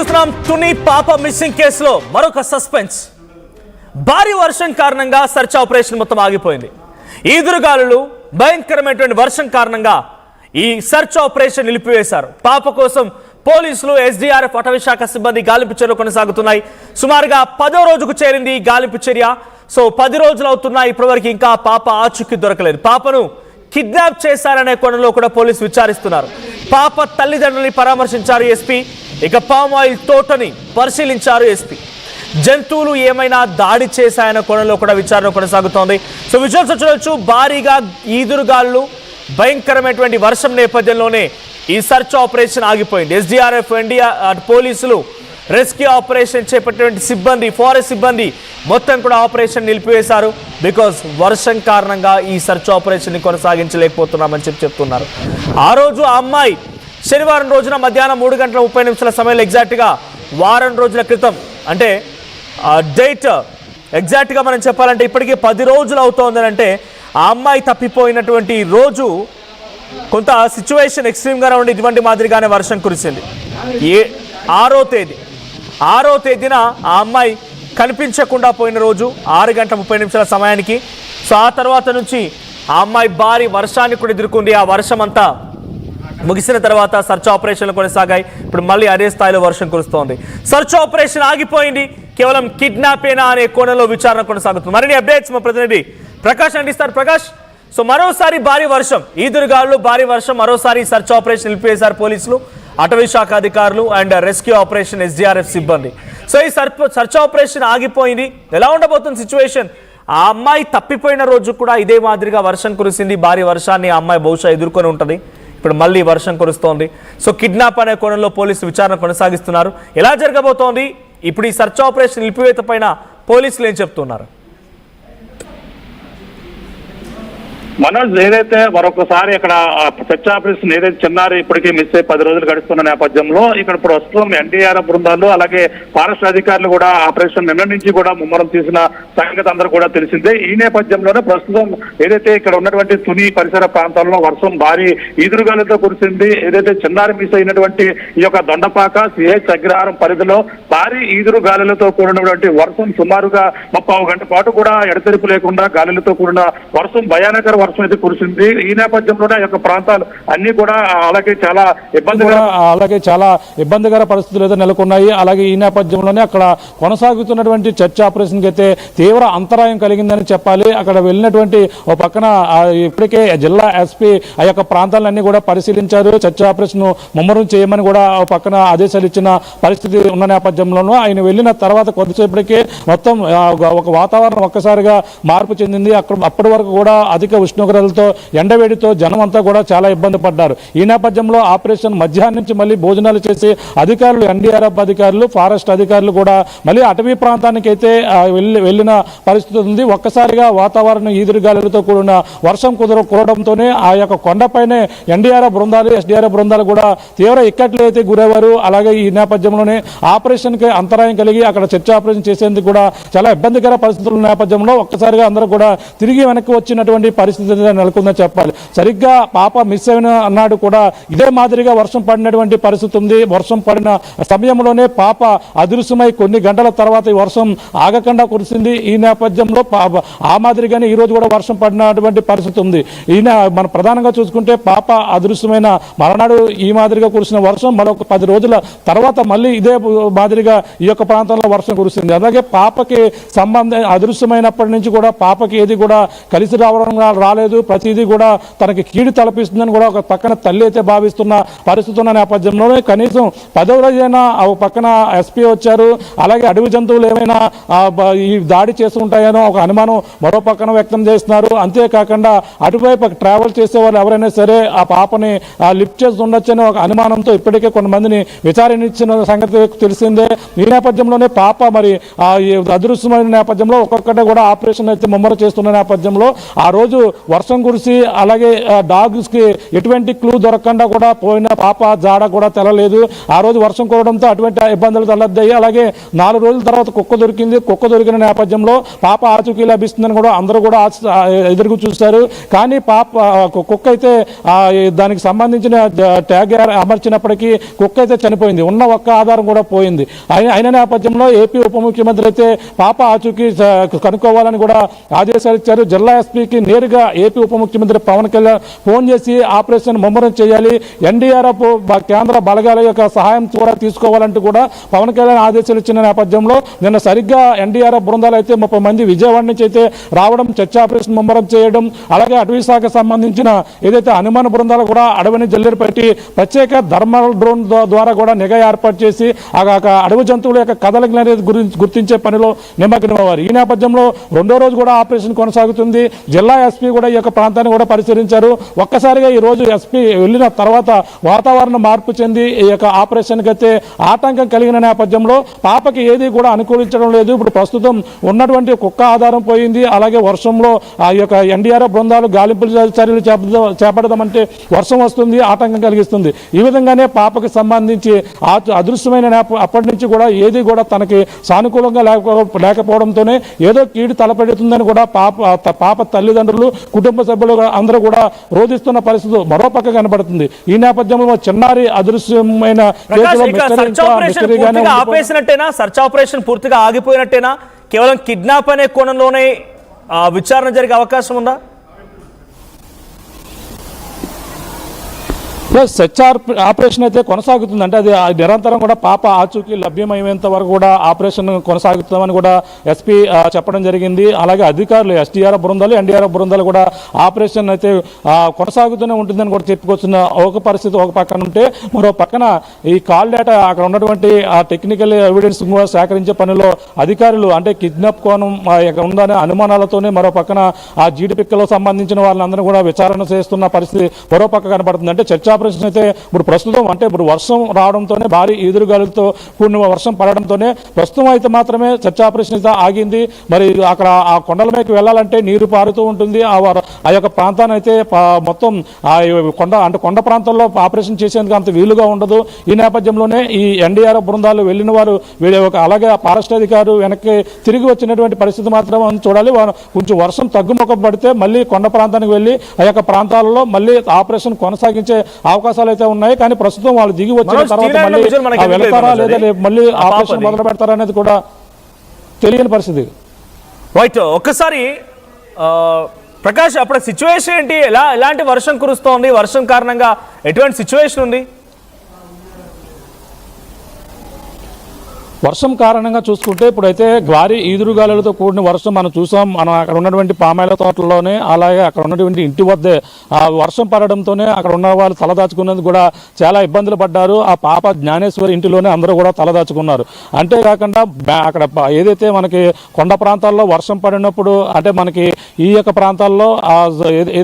చూస్తున్నాం తుని పాప మిస్సింగ్ కేసులో మరొక సస్పెన్స్. భారీ వర్షం కారణంగా సెర్చ్ ఆపరేషన్ మొత్తం ఆగిపోయింది. ఈదురుగాలులు భయంకరమైనటువంటి వర్షం కారణంగా ఈ సెర్చ్ ఆపరేషన్ నిలిపివేశారు. పాప కోసం పోలీసులు ఎస్డీఆర్ఎఫ్ అటవీ శాఖ సిబ్బంది గాలింపు చర్యలు కొనసాగుతున్నాయి. సుమారుగా 10వ రోజుకు చేరింది ఈ గాలింపు చర్య. 10 రోజులు అవుతున్నా ఇప్పటివరకు ఇంకా పాప ఆచూకీ దొరకలేదు. పాపను కిడ్నాప్ చేశారనే కోణంలో కూడా పోలీసులు విచారిస్తున్నారు. పాప తల్లిదండ్రుల్ని పరామర్శించారు ఎస్పీ. ఇక పామ్ ఆయిల్ తోటని పరిశీలించారు ఎస్పీ. జంతువులు ఏమైనా దాడి చేశాయన్న కోణంలో కూడా విచారణ కొనసాగుతోంది. విజువల్స్ చూడొచ్చు. భారీగా ఈదురుగాలు భయంకరమైనటువంటి వర్షం నేపథ్యంలోనే ఈ సర్చ్ ఆపరేషన్ ఆగిపోయింది. ఎస్డీఆర్ఎఫ్ ఎన్డీఆర్ పోలీసులు రెస్క్యూ ఆపరేషన్ చేపట్టినటువంటి సిబ్బంది ఫారెస్ట్ సిబ్బంది మొత్తం కూడా ఆపరేషన్ నిలిపివేశారు. బికాజ్ వర్షం కారణంగా ఈ సర్చ్ ఆపరేషన్ ని కొనసాగించలేకపోతున్నామని చెప్తున్నారు. ఆ రోజు ఆ అమ్మాయి శనివారం రోజున మధ్యాహ్నం 3:30 సమయంలో ఎగ్జాక్ట్గా వారం రోజుల క్రితం, అంటే డేట్ ఎగ్జాక్ట్గా మనం చెప్పాలంటే ఇప్పటికీ 10 రోజులు అవుతోందని, అంటే ఆ అమ్మాయి తప్పిపోయినటువంటి రోజు కొంత సిచ్యువేషన్ ఎక్స్ట్రీమ్గానే ఉండి ఇటువంటి మాదిరిగానే వర్షం కురిసింది. 6వ తేదీన ఆ అమ్మాయి కనిపించకుండా పోయిన రోజు 6:30 సమయానికి. ఆ తర్వాత నుంచి ఆ అమ్మాయి భారీ వర్షాన్ని కూడా ఎదుర్కొంది. ఆ వర్షం అంతా ముగిసిన తర్వాత సర్చ్ ఆపరేషన్లు కొనసాగాయి. ఇప్పుడు మళ్ళీ అదే స్థాయిలో వర్షం కురుస్తోంది. సర్చ్ ఆపరేషన్ ఆగిపోయింది. కేవలం కిడ్నాపేనా అనే కోణంలో విచారణ కొనసాగుతుంది. మరిన్ని అప్డేట్స్ మా ప్రతినిధి ప్రకాష్ అందిస్తారు. ప్రకాష్, మరోసారి భారీ వర్షం, ఈదురుగాలు భారీ వర్షం, మరోసారి సర్చ్ ఆపరేషన్ నిలిపివేశారు పోలీసులు, అటవీ శాఖ అధికారులు అండ్ రెస్క్యూ ఆపరేషన్ ఎస్డీఆర్ఎఫ్ సిబ్బంది. ఈ సర్చ్ ఆపరేషన్ ఆగిపోయింది. ఎలా ఉండబోతుంది సిచ్యువేషన్? ఆ అమ్మాయి తప్పిపోయిన రోజు కూడా ఇదే మాదిరిగా వర్షం కురిసింది. భారీ వర్షాన్ని ఆ అమ్మాయి బహుశా ఎదుర్కొని ఉంటుంది. ఇప్పుడు మళ్ళీ వర్షం కురుస్తోంది. కిడ్నాప్ అనే కోణంలో పోలీసులు విచారణ కొనసాగిస్తున్నారు. ఎలా జరగబోతోంది? ఇప్పుడు ఈ సర్చ్ ఆపరేషన్ నిలిపివేత పైన పోలీసులు ఏం చెప్తున్నారు? మనోజ్, ఏదైతే మరొకసారి ఇక్కడ సెర్చ్ ఆపరేషన్ ఏదైతే చిన్నారి ఇప్పటికీ మిస్ అయ్యి 10 రోజులు గడుస్తున్న నేపథ్యంలో ఇక్కడ ప్రస్తుతం ఎన్డీఆర్ఎఫ్ బృందాలు అలాగే ఫారెస్ట్ అధికారులు కూడా ఆపరేషన్ నిన్న నుంచి కూడా ముమ్మరం తీసిన సంగతి అందరూ కూడా తెలిసిందే. ఈ నేపథ్యంలోనే ప్రస్తుతం ఏదైతే ఇక్కడ ఉన్నటువంటి తుని పరిసర ప్రాంతాల్లో వర్షం భారీ ఈదురుగాలితో కురిసింది. ఏదైతే చిన్నారి మిస్ అయినటువంటి ఈ యొక్క దొండపాక సిహెచ్ అగ్రహారం పరిధిలో భారీ ఈదురుగాలులతో కూడినటువంటి వర్షం సుమారుగా 30 గంట పాటు కూడా ఎడతెరిపి లేకుండా గాలులతో కూడిన వర్షం, భయానకర వర్షం అయితే కురిసింది. ఈ నేపథ్యంలోనే యొక్క ప్రాంతాలు అన్ని కూడా అలాగే చాలా ఇబ్బందికర పరిస్థితులు అయితే నెలకొన్నాయి. అలాగే ఈ నేపథ్యంలోనే అక్కడ కొనసాగుతున్నటువంటి సెర్చ్ ఆపరేషన్ కి అయితే తీవ్ర అంతరాయం కలిగిందని చెప్పాలి. అక్కడ వెళ్ళినటువంటి ఓ పక్కన ఇప్పటికే జిల్లా ఎస్పీ ఆ యొక్క ప్రాంతాలన్నీ కూడా పరిశీలించారు. సెర్చ్ ఆపరేషన్ ముమ్మరం చేయమని కూడా ఓ పక్కన ఆదేశాలు ఇచ్చిన పరిస్థితి ఉన్న నేపథ్యంలోనూ ఆయన వెళ్ళిన తర్వాత కొద్దిసేపటికే మొత్తం ఒక వాతావరణం ఒక్కసారిగా మార్పు చెందింది. అప్పటి వరకు కూడా అధిక ఉష్ణోగ్రతలతో ఎండవేడితో జనం అంతా కూడా చాలా ఇబ్బంది పడ్డారు. ఈ నేపథ్యంలో ఆపరేషన్ మధ్యాహ్నం నుంచి మళ్ళీ భోజనాలు చేసి అధికారులు, ఎన్డీఆర్ఎఫ్ అధికారులు, ఫారెస్ట్ అధికారులు కూడా మళ్ళీ అటవీ ప్రాంతానికి అయితే వెళ్ళిన పరిస్థితి ఉంది. ఒక్కసారిగా వాతావరణం ఈదురుగాలులతో కూడిన వర్షం కురవడంతోనే ఆ యొక్క కొండపైనే ఎన్డీఆర్ఎఫ్ బృందాలు, ఎస్డీఆర్ఎఫ్ బృందాలు కూడా తీవ్ర ఇక్కట్లు అయితే గురయ్యారు. అలాగే ఈ నేపథ్యంలోనే ఆపరేషన్ కి అంతరాయం కలిగి అక్కడ సెర్చ్ ఆపరేషన్ చేసేందుకు కూడా చాలా ఇబ్బందికర పరిస్థితుల నేపథ్యంలో ఒక్కసారిగా అందరూ కూడా తిరిగి వెనక్కి వచ్చినటువంటి పరిస్థితి నెలకొందని చెప్పాలి. సరిగ్గా పాప మిస్ అయిన అన్నాడు కూడా ఇదే మాదిరిగా వర్షం పడినటువంటి పరిస్థితి ఉంది. వర్షం పడిన సమయంలోనే పాప అదృశ్యమై కొన్ని గంటల తర్వాత ఈ వర్షం ఆగకుండా కురిసింది. ఈ నేపథ్యంలో ఆ మాదిరిగానే ఈ రోజు కూడా వర్షం పడినటువంటి పరిస్థితి ఉంది. మనం ప్రధానంగా చూసుకుంటే పాప అదృశ్యమైన మరణాడు ఈ మాదిరిగా కురిసిన వర్షం మరొక 10 రోజుల తర్వాత మళ్ళీ ఇదే మాదిరిగా ఈ యొక్క ప్రాంతంలో వర్షం కురిసింది. అలాగే పాపకి అదృశ్యమైనప్పటి నుంచి కూడా పాపకి ఏది కూడా కలిసి రాలేదు. ప్రతిదీ కూడా తనకి కీడు తలపిస్తుందని కూడా ఒక పక్కన తల్లి అయితే భావిస్తున్న పరిస్థితి ఉన్న నేపథ్యంలోనే కనీసం 10వ రోజైనా ఒక పక్కన ఎస్పీ వచ్చారు. అలాగే అడవి జంతువులు ఏమైనా ఈ దాడి చేస్తుంటాయనో ఒక అనుమానం మరో పక్కన వ్యక్తం చేస్తున్నారు. అంతేకాకుండా అటువైపు ట్రావెల్ చేసే వాళ్ళు ఎవరైనా సరే ఆ పాపని లిఫ్ట్ చేసి ఉండొచ్చని ఒక అనుమానంతో ఇప్పటికే కొంతమందిని విచారించిన సంగతి తెలిసిందే. ఈ నేపథ్యంలోనే పాప మరి అదృశ్యమైన నేపథ్యంలో ఒక్కొక్కటే కూడా ఆపరేషన్ అయితే ముమ్మరం చేస్తున్న నేపథ్యంలో ఆ రోజు వర్షం కురిసి అలాగే డాగ్స్కి ఎటువంటి క్లూ దొరకకుండా కూడా పోయిన పాప జాడ కూడా తెలలేదు. ఆ రోజు వర్షం కురవడంతో అటువంటి ఇబ్బందులు తలెత్తాయి. అలాగే 4 రోజుల తర్వాత కుక్క దొరికింది. కుక్క దొరికిన నేపథ్యంలో పాప ఆచూకీ లభిస్తుందని కూడా అందరూ కూడా ఎదురు చూస్తారు. కానీ కుక్క అయితే దానికి సంబంధించిన ట్యాగ్ అమర్చినప్పటికీ కుక్క అయితే చనిపోయింది. ఉన్న ఒక్క ఆధారం కూడా పోయింది. అయిన నేపథ్యంలో ఏపీ ఉప ముఖ్యమంత్రి అయితే పాప ఆచూకీ కనుక్కోవాలని కూడా ఆదేశాలు ఇచ్చారు. జిల్లా ఎస్పీకి నేరుగా ఏపీ ఉప ముఖ్యమంత్రి పవన్ కళ్యాణ్ ఫోన్ చేసి ఆపరేషన్ ముమ్మరం చేయాలి, ఎన్డీఆర్ఎఫ్ కేంద్ర బలగాల యొక్క సహాయం కూడా తీసుకోవాలంటూ కూడా పవన్ కళ్యాణ్ ఆదేశాలు ఇచ్చిన నేపథ్యంలో నిన్న సరిగ్గా ఎన్డీఆర్ఎఫ్ బృందాలు అయితే 30 మంది విజయవాడ నుంచి అయితే రావడం, చర్చ ఆపరేషన్ ముమ్మరం చేయడం, అలాగే అటవీ శాఖకు సంబంధించిన ఏదైతే అనుమాన బృందాలు కూడా అడవిని జల్లెడ పెట్టి ప్రత్యేక థర్మల్ డ్రోన్ ద్వారా కూడా నిఘా ఏర్పాటు చేసి అడవి జంతువుల యొక్క కదలికలు అనేది గుర్తించే పనిలో నిమగ్నమయ్యారు. ఈ నేపథ్యంలో 2వ రోజు కూడా ఆపరేషన్ కొనసాగుతుంది. జిల్లా ఎస్పీ కూడా ఈ యొక్క ప్రాంతాన్ని కూడా పరిశీలించారు. ఒక్కసారిగా ఈ రోజు ఎస్పీ వెళ్ళిన తర్వాత వాతావరణం మార్పు చెంది ఈ యొక్క ఆపరేషన్కి అయితే ఆటంకం కలిగిన నేపథ్యంలో పాపకి ఏది కూడా అనుకూలించడం లేదు. ఇప్పుడు ప్రస్తుతం ఉన్నటువంటి కుక్క ఆధారం పోయింది. అలాగే వర్షంలో ఆ యొక్క ఎన్డీఆర్ఎఫ్ బృందాలు గాలింపుల చర్యలు చేపడదామంటే వర్షం వస్తుంది, ఆటంకం కలిగిస్తుంది. ఈ విధంగానే పాపకి సంబంధించి అదృశ్యమైన అప్పటి నుంచి కూడా ఏది కూడా తనకి సానుకూలంగా లేకపోవడంతోనే ఏదో కీడు తలపెడుతుందని కూడా పాప తల్లిదండ్రులు, కుటుంబ సభ్యులు అందరూ కూడా రోధిస్తున్న పరిస్థితి మరోపక్క కనబడుతుంది. ఈ నేపథ్యంలో చిన్నారి అదృశ్యమైన ఆపేసినట్టేనా? సర్చ్ ఆపరేషన్ పూర్తిగా ఆగిపోయినట్టేనా? కేవలం కిడ్నాప్ అనే కోణంలోనే విచారణ జరిగే అవకాశం ఉందా? ప్లస్ సెర్చ్ ఆపరేషన్ అయితే కొనసాగుతుంది. అంటే అది నిరంతరం కూడా పాప ఆచూకీ లభ్యమయ్యేంత వరకు కూడా ఆపరేషన్ కొనసాగుతామని కూడా ఎస్పీ చెప్పడం జరిగింది. అలాగే అధికారులు ఎస్టీఆర్ఎఫ్ బృందాలు, ఎన్డీఆర్ఎఫ్ బృందాలు కూడా ఆపరేషన్ అయితే కొనసాగుతూనే ఉంటుందని కూడా చెప్పుకొచ్చిన ఒక పరిస్థితి ఒక పక్కన ఉంటే, మరో పక్కన ఈ కాల్ డేటా అక్కడ ఉన్నటువంటి ఆ టెక్నికల్ ఎవిడెన్స్ కూడా సేకరించే పనిలో అధికారులు అంటే కిడ్నాప్ కోణం ఉందనే అనుమానాలతోనే మరో పక్కన ఆ జీడిపిక్కలో సంబంధించిన వాళ్ళందరూ కూడా విచారణ చేస్తున్న పరిస్థితి మరో పక్క కనబడుతుంది. అంటే చర్చ ఆపరేషన్ అయితే ఇప్పుడు ప్రస్తుతం అంటే ఇప్పుడు వర్షం రావడంతోనే భారీ ఎదురుగాలులతో కూడిన వర్షం పడడంతోనే ప్రస్తుతం అయితే మాత్రమే చర్చ ఆపరేషన్ అయితే ఆగింది. మరి అక్కడ ఆ కొండల మీదకి వెళ్ళాలంటే నీరు పారుతూ ఉంటుంది. ఆ యొక్క ప్రాంతాన్ని అయితే మొత్తం కొండ ప్రాంతాల్లో ఆపరేషన్ చేసేందుకు అంత వీలుగా ఉండదు. ఈ నేపథ్యంలోనే ఈ ఎన్డీఆర్ఎఫ్ బృందాలు వెళ్ళిన వారు అలాగే ఫారెస్ట్ అధికారులు వెనక్కి తిరిగి వచ్చినటువంటి పరిస్థితి మాత్రం చూడాలి. కొంచెం వర్షం తగ్గుముఖం పడితే మళ్ళీ కొండ ప్రాంతానికి వెళ్ళి ఆ యొక్క ప్రాంతాలలో మళ్ళీ ఆపరేషన్ కొనసాగించే అవకాశాలు అయితే ఉన్నాయి. కానీ ప్రస్తుతం వాళ్ళు దిగి వచ్చిన తర్వాత మళ్ళీ వెళ్తారా లేదా మళ్ళీ ఆపరేషన్ మొదలు పెడతారా అనేది కూడా తెలియని పరిస్థితి. రైట్, ఒక్కసారి ప్రకాష్ అప్పుడు సిచ్యువేషన్ ఏంటి? ఎలాంటి వర్షం కురుస్తోంది? వర్షం కారణంగా ఎటువంటి సిచ్యువేషన్ ఉంది? వర్షం కారణంగా చూసుకుంటే ఇప్పుడైతే భారీ ఈదురుగాలులతో కూడిన వర్షం మనం చూసాం. మనం అక్కడ ఉన్నటువంటి పామాయిల తోటల్లోనే, అలాగే అక్కడ ఉన్నటువంటి ఇంటి వద్దే ఆ వర్షం పడడంతోనే అక్కడ ఉన్న వాళ్ళు తలదాచుకునేందుకు కూడా చాలా ఇబ్బందులు పడ్డారు. ఆ పాప జ్ఞానేశ్వరి ఇంటిలోనే అందరూ కూడా తలదాచుకున్నారు. అంతేకాకుండా అక్కడ ఏదైతే మనకి కొండ ప్రాంతాల్లో వర్షం పడినప్పుడు అంటే మనకి ఈ యొక్క ప్రాంతాల్లో ఏదైతే